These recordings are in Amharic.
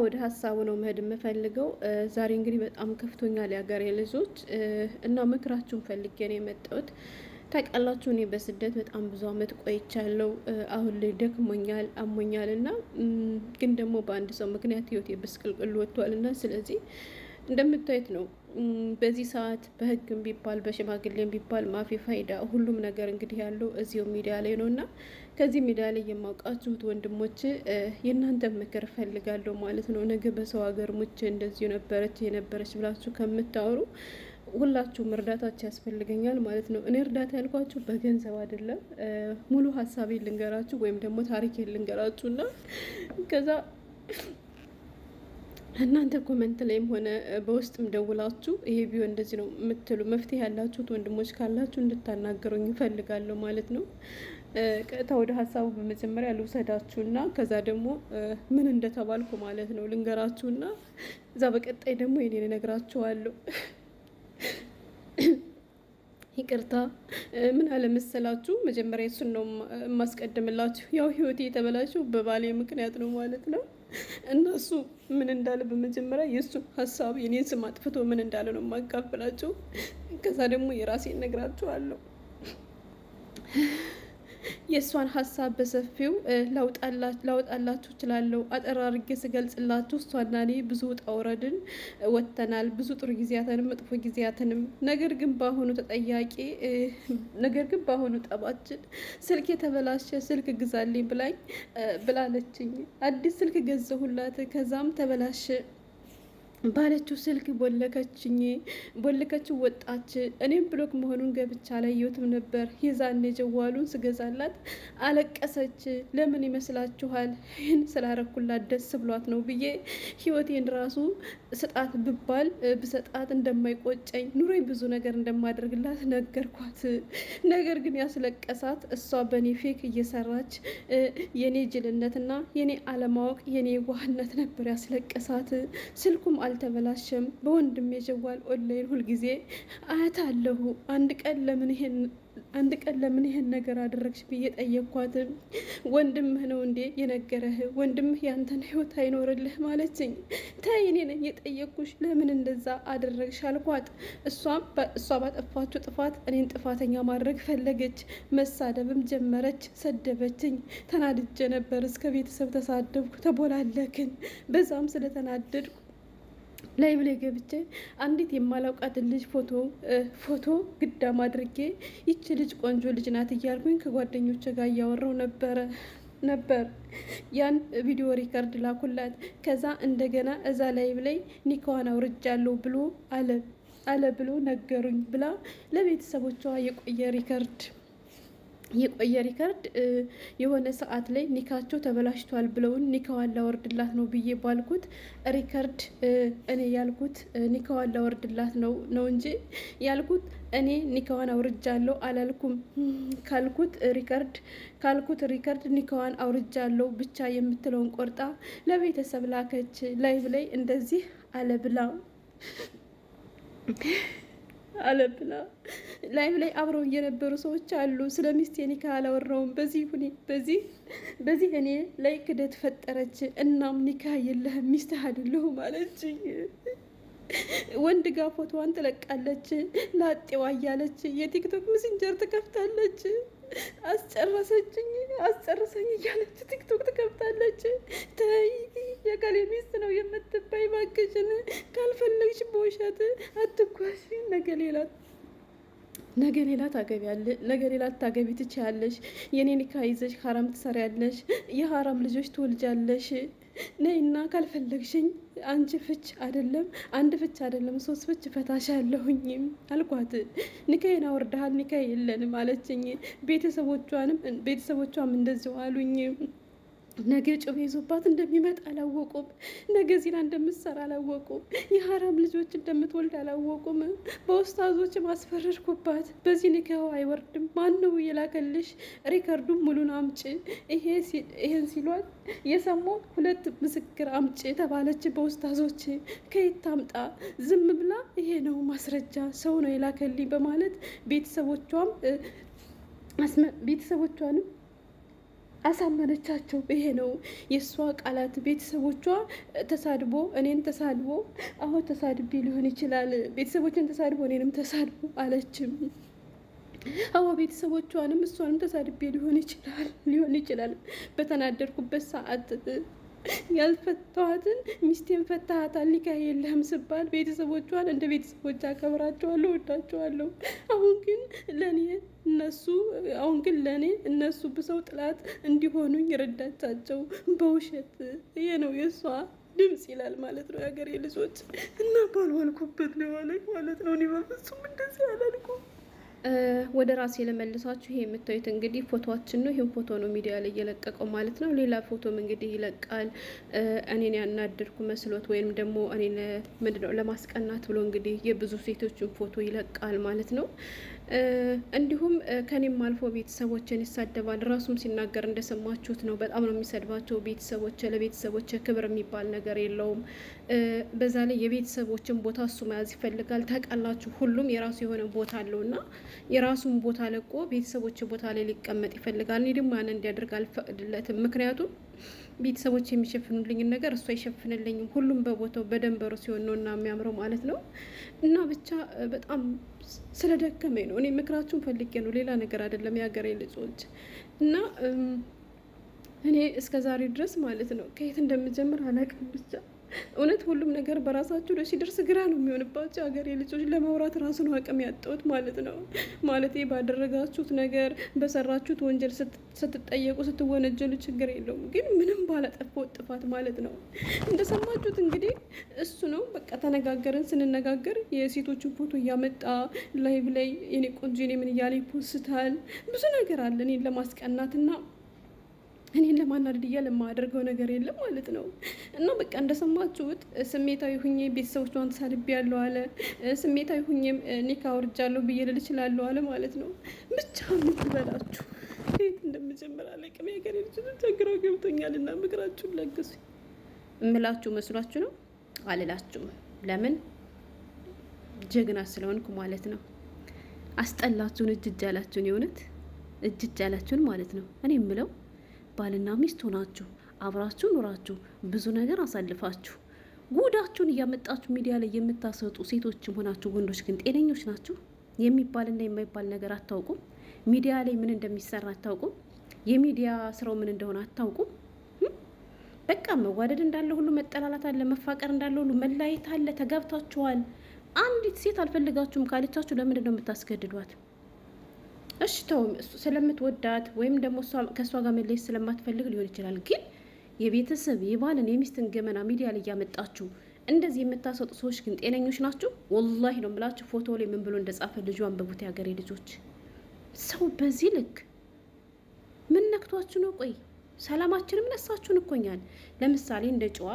ወደ ሀሳቡ ነው መሄድ የምፈልገው። ዛሬ እንግዲህ በጣም ከፍቶኛል የሀገሬ ልጆች እና ምክራችሁን ፈልጌ ነው የመጣሁት። ታውቃላችሁ እኔ በስደት በጣም ብዙ አመት ቆይቻለሁ። አሁን ላይ ደክሞኛል፣ አሞኛል እና ግን ደግሞ በአንድ ሰው ምክንያት ህይወቴ ብስቅልቅል ወጥቷል እና ስለዚህ እንደምታዩት ነው። በዚህ ሰዓት በህግም ቢባል በሽማግሌም ቢባል ማፊ ፋይዳ ሁሉም ነገር እንግዲህ ያለው እዚሁ ሚዲያ ላይ ነው እና ከዚህ ሚዲያ ላይ የማውቃችሁት ወንድሞች የእናንተ ምክር ፈልጋለሁ ማለት ነው። ነገ በሰው ሀገር ሙቼ እንደዚሁ ነበረች የነበረች ብላችሁ ከምታወሩ ሁላችሁም እርዳታችሁ ያስፈልገኛል ማለት ነው። እኔ እርዳታ ያልኳችሁ በገንዘብ አይደለም። ሙሉ ሀሳቤን ልንገራችሁ ወይም ደግሞ ታሪኬን ልንገራችሁና ከዛ እናንተ ኮመንት ላይም ሆነ በውስጥም ደውላችሁ ይሄ ቢሆን እንደዚህ ነው የምትሉ መፍትሄ ያላችሁት ወንድሞች ካላችሁ እንድታናገሩኝ እፈልጋለሁ ማለት ነው። ቀጥታ ወደ ሀሳቡ በመጀመሪያ ልውሰዳችሁና ከዛ ደግሞ ምን እንደተባልኩ ማለት ነው ልንገራችሁና እዛ በቀጣይ ደግሞ የኔን እነግራችኋለሁ። ይቅርታ ምን አለመሰላችሁ፣ መጀመሪያ እሱን ነው የማስቀድምላችሁ። ያው ህይወቴ የተበላሸው በባሌ ምክንያት ነው ማለት ነው። እነሱ ምን እንዳለ በመጀመሪያ የእሱን ሀሳብ የኔን ስም አጥፍቶ ምን እንዳለ ነው የማካፍላቸው። ከዛ ደግሞ የራሴን ነግራችኋለሁ። የእሷን ሀሳብ በሰፊው ላውጣላችሁ እችላለሁ። አጠር አድርጌ ስገልጽላችሁ እሷና እኔ ብዙ ውጣ ውረድን ወጥተናል፣ ብዙ ጥሩ ጊዜያትንም መጥፎ ጊዜያትንም። ነገር ግን በአሁኑ ጠባችን ስልክ የተበላሸ ስልክ ግዛልኝ ብላለችኝ። አዲስ ስልክ ገዘሁላት። ከዛም ተበላሸ ባለችው ስልክ ቦለከችው ወጣች። እኔም ብሎክ መሆኑን ገብቻ አላየሁትም ነበር። የዛኔ ጀዋሉን ስገዛላት አለቀሰች። ለምን ይመስላችኋል? ይህን ስላረኩላት ደስ ብሏት ነው ብዬ ህይወቴን ራሱ ስጣት ብባል ብሰጣት እንደማይቆጨኝ ኑሮኝ ብዙ ነገር እንደማደርግላት ነገርኳት። ነገር ግን ያስለቀሳት እሷ በእኔ ፌክ እየሰራች የኔ ጅልነትና የኔ አለማወቅ የኔ ዋህነት ነበር ያስለቀሳት። ስልኩም አልተበላሸም። በወንድሜ ጀዋል ኦንላይን ሁልጊዜ አያት አለሁ። አንድ ቀን ለምን ይሄን ነገር አደረግሽ ብዬ ጠየኳት። ወንድምህ ነው እንዴ የነገረህ? ወንድምህ ያንተን ህይወት አይኖርልህ ማለችኝ። ተይ እኔ ነኝ የጠየኩሽ፣ ለምን እንደዛ አደረግሽ አልኳት። እሷ ባጠፋችሁ ጥፋት እኔን ጥፋተኛ ማድረግ ፈለገች። መሳደብም ጀመረች። ሰደበችኝ። ተናድጄ ነበር። እስከ ቤተሰብ ተሳደብኩ፣ ተቦላለክን። በዛም ስለተናደድኩ ላይ ብላይ ገብቼ አንዲት የማላውቃትን ልጅ ፎቶ ግዳም አድርጌ ይቺ ልጅ ቆንጆ ልጅ ናት እያልኩኝ ከጓደኞች ጋር እያወራው ነበር። ያን ቪዲዮ ሪከርድ ላኩላት። ከዛ እንደገና እዛ ላይ ብላይ ኒካዋን አውርጃለሁ ብሎ አለ ብሎ ነገሩኝ ብላ ለቤተሰቦቿ የቆየ ሪከርድ የሆነ ሰዓት ላይ ኒካቸው ተበላሽቷል ብለውን ኒካዋን ላወርድላት ነው ብዬ ባልኩት ሪከርድ እኔ ያልኩት ኒካዋን ላወርድላት ነው እንጂ ያልኩት እኔ ኒካዋን አውርጃለሁ አላልኩም። ካልኩት ሪከርድ ኒካዋን አውርጃለሁ ብቻ የምትለውን ቆርጣ ለቤተሰብ ላከች። ላይ ብላይ እንደዚህ አለብላ ላይቭ ላይ አብረው እየነበሩ ሰዎች አሉ። ስለ ሚስቴ ኒካ አላወራውም። በዚህ እኔ ላይ ክደት ፈጠረች። እናም ኒካ የለህም ሚስትህ አይደለሁም አለችኝ። ወንድ ጋር ፎቶዋን ትለቃለች። ላጤዋ እያለች የቲክቶክ messenger ትከፍታለች። አስጨረሰኝ እያለች ቲክቶክ ትከፍታለች። ተይ የከሌ ሚስት ነው የምትባይ፣ ባክሽን ካልፈለግሽ በውሸት አትጓዥ። ነገ ሌላ ታገቢያለሽ፣ ነገ ሌላ ታገቢ ትችያለሽ። የኔ ኒካ ይዘሽ ሀራም ትሰሪያለሽ፣ የሀራም ልጆች ትወልጃለሽ። ነይና ካልፈለግሽኝ አንቺ ፍች አይደለም 3 ፍች ፈታሽ ያለሁኝም አልኳት። ኒካዬን አወርደሃል፣ ኒካ የለንም አለችኝ። ቤተሰቦቿም እንደዚሁ አሉኝ። ነገ ጩቤ ይዞባት እንደሚመጣ አላወቁም። ነገ ዚና እንደምትሰራ አላወቁም። የሀራም ልጆች እንደምትወልድ አላወቁም። በውስታዞች ማስፈረድኩባት። በዚህ ኒካው አይወርድም። ማን ነው የላከልሽ? ሪከርዱም ሙሉን አምጪ። ይሄን ሲሏት የሰሙ 2 ምስክር አምጪ ተባለች። በውስታዞች ከየት ታምጣ? ዝም ብላ ይሄ ነው ማስረጃ፣ ሰው ነው የላከልኝ በማለት ቤተሰቦቿንም አሳመነቻቸው። ይሄ ነው የእሷ ቃላት። ቤተሰቦቿ ተሳድቦ እኔን ተሳድቦ አሁን ተሳድቤ ሊሆን ይችላል፣ ቤተሰቦችን ተሳድቦ እኔንም ተሳድቦ አለችም። አዎ ቤተሰቦቿንም እሷንም ተሳድቤ ሊሆን ይችላል በተናደድኩበት ሰዓት ያልፈታኋትን ሚስቴን ፈታሃታል ኒካ የለህም ስባል ቤተሰቦቿን እንደ ቤተሰቦች አከብራቸዋለሁ፣ ወዳቸዋለሁ። አሁን ግን ለእኔ እነሱ ብሰው ጥላት እንዲሆኑኝ ረዳቻቸው በውሸት። ይሄ ነው የእሷ ድምፅ ይላል ማለት ነው የሀገሬ ልጆች። እና ባልዋልኩበት ነው ያለኝ ማለት ነው። እኔ በፍጹም እንደዚህ አላልኩም። ወደ ራሴ ለመልሳችሁ ይሄ የምታዩት እንግዲህ ፎቶችን ነው። ይሄን ፎቶ ነው ሚዲያ ላይ እየለቀቀው ማለት ነው። ሌላ ፎቶም እንግዲህ ይለቃል እኔን ያናደድኩ መስሎት ወይም ደግሞ እኔን ምንድነው ለማስቀናት ብሎ እንግዲህ የብዙ ሴቶችን ፎቶ ይለቃል ማለት ነው። እንዲሁም ከኔም አልፎ ቤተሰቦችን ይሳደባል። ራሱም ሲናገር እንደሰማችሁት ነው። በጣም ነው የሚሰድባቸው ቤተሰቦች። ለቤተሰቦች ክብር የሚባል ነገር የለውም። በዛ ላይ የቤተሰቦችን ቦታ እሱ መያዝ ይፈልጋል። ታውቃላችሁ፣ ሁሉም የራሱ የሆነ ቦታ አለው እና የራሱን ቦታ ለቆ ቤተሰቦች ቦታ ላይ ሊቀመጥ ይፈልጋል። እኔ ደግሞ ያን እንዲያደርግ አልፈቅድለትም። ምክንያቱም ቤተሰቦች የሚሸፍኑልኝን ነገር እሱ አይሸፍንልኝም። ሁሉም በቦታው በደንበሩ ሲሆን ነው እና የሚያምረው ማለት ነው። እና ብቻ በጣም ስለደከመኝ ነው። እኔ ምክራችሁን ፈልጌ ነው፣ ሌላ ነገር አይደለም የሀገሬ ልጆች። እና እኔ እስከ ዛሬ ድረስ ማለት ነው ከየት እንደምጀምር አላውቅም። ብቻ እውነት ሁሉም ነገር በራሳችሁ ላይ ሲደርስ ግራ ነው የሚሆንባቸው ሀገሬ ልጆች። ለማውራት ራሱ ነው አቅም ያጣሁት ማለት ነው። ማለት ባደረጋችሁት ነገር በሰራችሁት ወንጀል ስትጠየቁ ስትወነጀሉ ችግር የለውም፣ ግን ምንም ባላጠፋው ጥፋት ማለት ነው። እንደሰማችሁት እንግዲህ እሱ ነው በቃ ተነጋገርን። ስንነጋገር የሴቶችን ፎቶ እያመጣ ላይቭ ላይ የኔ ቆንጆ የኔ ምን እያለ ይፖስታል። ብዙ ነገር አለ እኔን ለማስቀናትና እኔን ለማናደድ እያለ የማያደርገው ነገር የለም ማለት ነው። እና በቃ እንደሰማችሁት ስሜታዊ ሁኜ ቤተሰቦቿን ተሳድቤ ያለው አለ። ስሜታዊ ሁኜም ኒካ አውርጃለሁ ብዬ ልል እችላለሁ አለ ማለት ነው። ብቻ ምትበላችሁ ከየት እንደምጀምር አላውቅም። የሀገሬ ልጆች ቸግረው ገብቶኛል እና ምክራችሁን ለግሱ። እምላችሁ መስሏችሁ ነው? አልላችሁም። ለምን? ጀግና ስለሆንኩ ማለት ነው። አስጠላችሁን፣ እጅ ያላችሁን፣ የእውነት እጅ ያላችሁን ማለት ነው። እኔ የምለው ባልና ሚስት ሆናችሁ አብራችሁ ኑራችሁ ብዙ ነገር አሳልፋችሁ ጉዳችሁን እያመጣችሁ ሚዲያ ላይ የምታሰጡ ሴቶችም ሆናችሁ ወንዶች ግን ጤነኞች ናችሁ? የሚባልና የማይባል ነገር አታውቁም። ሚዲያ ላይ ምን እንደሚሰራ አታውቁም። የሚዲያ ስራው ምን እንደሆነ አታውቁም። በቃ መዋደድ እንዳለ ሁሉ መጠላላት አለ፣ መፋቀር እንዳለ ሁሉ መለያየት አለ። ተጋብታችኋል። አንዲት ሴት አልፈልጋችሁም ካለቻችሁ ለምንድን ነው የምታስገድዷት? እሺ ተው፣ ስለምትወዳት ወይም ደግሞ ከእሷ ጋር መለየት ስለማትፈልግ ሊሆን ይችላል። ግን የቤተሰብ የባልን የሚስትን ገመና ሚዲያ ላይ እያመጣችሁ እንደዚህ የምታሰጡ ሰዎች ግን ጤነኞች ናችሁ? ወላሂ ነው የምላችሁ። ፎቶ ላይ ምን ብሎ እንደጻፈ ልጁ አንብቡት። የሀገሬ ልጆች፣ ሰው በዚህ ልክ ምን ነክቷችሁ ነው? ቆይ ሰላማችንም ነሳችሁን እኮኛል። ለምሳሌ እንደ ጨዋ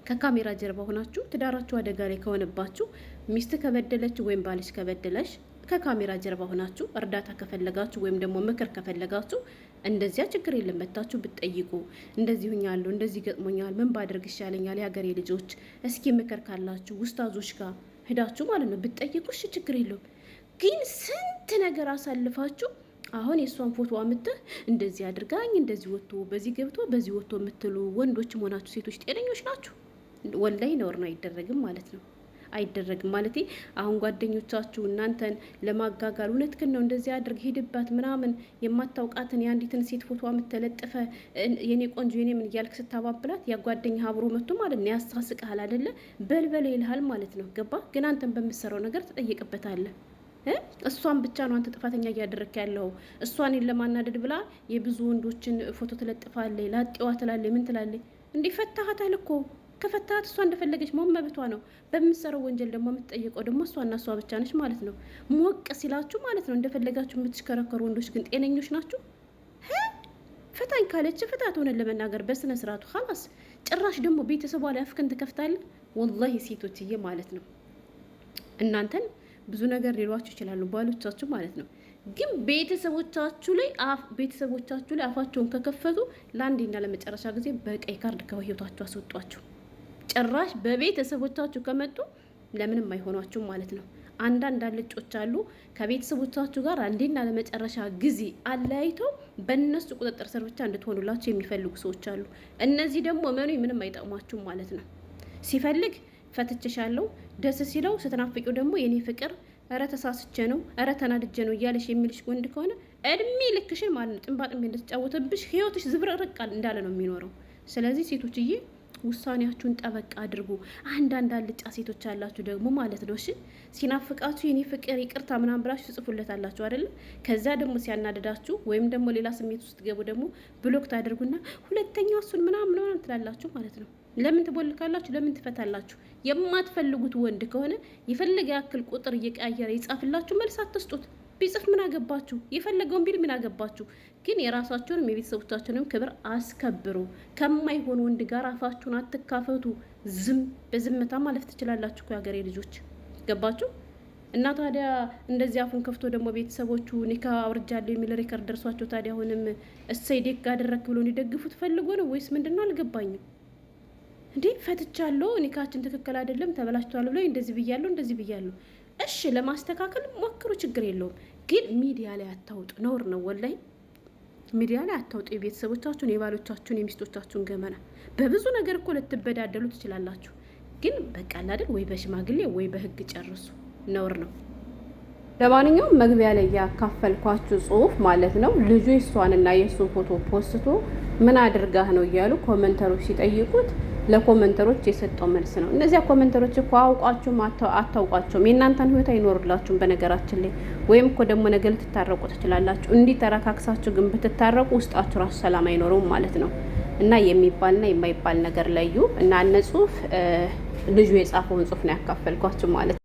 ከካሜራ ጀርባ ሆናችሁ ትዳራችሁ አደጋ ላይ ከሆነባችሁ ሚስት ከበደለች ወይም ባልሽ ከበደለሽ ከካሜራ ጀርባ ሆናችሁ እርዳታ ከፈለጋችሁ ወይም ደግሞ ምክር ከፈለጋችሁ እንደዚያ ችግር የለም፣ መታችሁ ብትጠይቁ። እንደዚህ ሁኛለሁ፣ እንደዚህ ገጥሞኛል፣ ምን ባደርግ ይሻለኛል፣ የሀገሬ ልጆች እስኪ ምክር ካላችሁ ውስታዞች ጋር ሄዳችሁ ማለት ነው ብትጠይቁ፣ እሺ ችግር የለውም። ግን ስንት ነገር አሳልፋችሁ አሁን የእሷን ፎቶ አምጥተህ እንደዚህ አድርጋኝ፣ እንደዚህ ወጥቶ በዚህ ገብቶ በዚህ ወጥቶ የምትሉ ወንዶችም ሆናችሁ ሴቶች ጤነኞች ናችሁ? ወላሂ ነውር ነው፣ አይደረግም ማለት ነው። አይደረግም ማለት አሁን ጓደኞቻችሁ እናንተን ለማጋጋል እውነትህን ነው እንደዚህ አድርግ ሄድባት ምናምን የማታውቃትን የአንዲትን ሴት ፎቶ የምትለጥፈ የኔ ቆንጆ የኔ ምን እያልክ ስታባብላት ያ ጓደኛ አብሮ መጥቶ ማለት ነው ያሳስቅሃል አይደለ? በልበል ይልሃል ማለት ነው። ገባ? ግን አንተን በምትሰራው ነገር ትጠይቅበታለህ። እሷን ብቻ ነው አንተ ጥፋተኛ እያደረክ ያለው። እሷን ለማናደድ ብላ የብዙ ወንዶችን ፎቶ ትለጥፋለች፣ ላጤዋ ትላለች፣ ምን ትላለች? እንዲፈታሃታል እኮ ከፈታት እሷ እንደፈለገች መሆን መብቷ ነው። በምትሰራው ወንጀል ደግሞ የምትጠየቀው ደግሞ እሷና እሷ ብቻ ነች ማለት ነው። ሞቅ ሲላችሁ ማለት ነው እንደፈለጋችሁ የምትሽከረከሩ ወንዶች ግን ጤነኞች ናችሁ? ፈታኝ ካለች ፍታት። ሆነን ለመናገር በስነ ስርዓቱ ኸላስ። ጭራሽ ደግሞ ቤተሰቧ ላይ አፍክን ትከፍታለህ። ወላሂ ሴቶችዬ ማለት ነው እናንተን ብዙ ነገር ሊሏችሁ ይችላሉ፣ ባሎቻችሁ ማለት ነው። ግን ቤተሰቦቻችሁ ላይ አፋቸውን ከከፈቱ ለአንዴና ለመጨረሻ ጊዜ በቀይ ካርድ ከህይወታችሁ አስወጧቸው። ጭራሽ በቤተሰቦቻችሁ ከመጡ ለምንም አይሆኗችሁም ማለት ነው። አንዳንድ አልጮች አሉ ከቤተሰቦቻችሁ ጋር አንዴና ለመጨረሻ ጊዜ አለያይተው በእነሱ ቁጥጥር ስር ብቻ እንድትሆኑላችሁ የሚፈልጉ ሰዎች አሉ። እነዚህ ደግሞ ምንም አይጠቅሟችሁም ማለት ነው። ሲፈልግ ፈትችሻለሁ፣ ደስ ሲለው ስትናፍቂው ደግሞ የኔ ፍቅር እረ ተሳስቼ ነው እረ ተናድጄ ነው እያለሽ የሚልሽ ወንድ ከሆነ እድሜ ልክሽን ማለት ነው ጥንባጥም እንደተጫወተብሽ ህይወትሽ ዝብርቅርቅ እንዳለ ነው የሚኖረው። ስለዚህ ሴቶችዬ ውሳኔያችሁን ጠበቅ አድርጉ። አንዳንድ አልጫ ሴቶች አላችሁ ደግሞ ማለት ነው። እሺ ሲናፍቃችሁ የኔ ፍቅር ይቅርታ ምናምን ብላችሁ ትጽፉለታላችሁ አይደለ? ከዛ ደግሞ ሲያናድዳችሁ ወይም ደግሞ ሌላ ስሜት ውስጥ ገቡ ደግሞ ብሎክ ታደርጉና ሁለተኛ እሱን ምናምን ትላላችሁ ማለት ነው። ለምን ትቦልካላችሁ? ለምን ትፈታላችሁ? የማትፈልጉት ወንድ ከሆነ የፈለገ ያክል ቁጥር እየቀያየረ ይጻፍላችሁ፣ መልስ አትስጡት። ቢጽፍ ምን አገባችሁ? የፈለገውን ቢል ምን አገባችሁ? ግን የራሳችሁንም የቤተሰቦቻችሁንም ክብር አስከብሩ። ከማይሆን ወንድ ጋር አፋችሁን አትካፈቱ። በዝምታ ማለፍ ትችላላችሁ የሀገሬ ልጆች። ገባችሁ? እና ታዲያ እንደዚህ አፉን ከፍቶ ደግሞ ቤተሰቦቹ ኒካ አውርጃለሁ የሚል ሪከርድ ደርሷቸው ታዲያ አሁንም እሰይ ዴግ አደረክ ብሎ እንዲደግፉት ፈልጎ ነው ወይስ ምንድነው? አልገባኝም። እንዴ ፈትቻለሁ፣ ኒካችን ትክክል አይደለም ተበላሽቷል ብሎ እንደዚህ ብያለሁ። እሺ ለማስተካከል ሞክሩ፣ ችግር የለውም። ግን ሚዲያ ላይ አታውጡ፣ ነውር ነው ወላይ። ሚዲያ ላይ አታውጡ የቤተሰቦቻችሁን፣ የባሎቻችሁን፣ የሚስቶቻችሁን ገመና። በብዙ ነገር እኮ ልትበዳደሉ ትችላላችሁ። ግን በቃ አይደል ወይ በሽማግሌ ወይ በህግ ጨርሱ፣ ነውር ነው። ለማንኛውም መግቢያ ላይ ያካፈልኳችሁ ጽሁፍ ማለት ነው ልጁ የሷንና የሱን ፎቶ ፖስቶ ምን አድርጋህ ነው እያሉ ኮመንተሮች ሲጠይቁት ለኮመንተሮች የሰጠው መልስ ነው። እነዚያ ኮመንተሮች እኮ አውቋችሁም አታውቋቸውም የእናንተን ህይወት አይኖርላችሁም በነገራችን ላይ። ወይም እኮ ደግሞ ነገ ልትታረቁ ትችላላችሁ። እንዲህ ተረካክሳችሁ ግን ብትታረቁ ውስጣችሁ ራሱ ሰላም አይኖረውም ማለት ነው። እና የሚባልና የማይባል ነገር ለዩ እና እነ ጽሁፍ ልጁ የጻፈውን ጽሁፍ ነው ያካፈልኳችሁ ማለት ነው።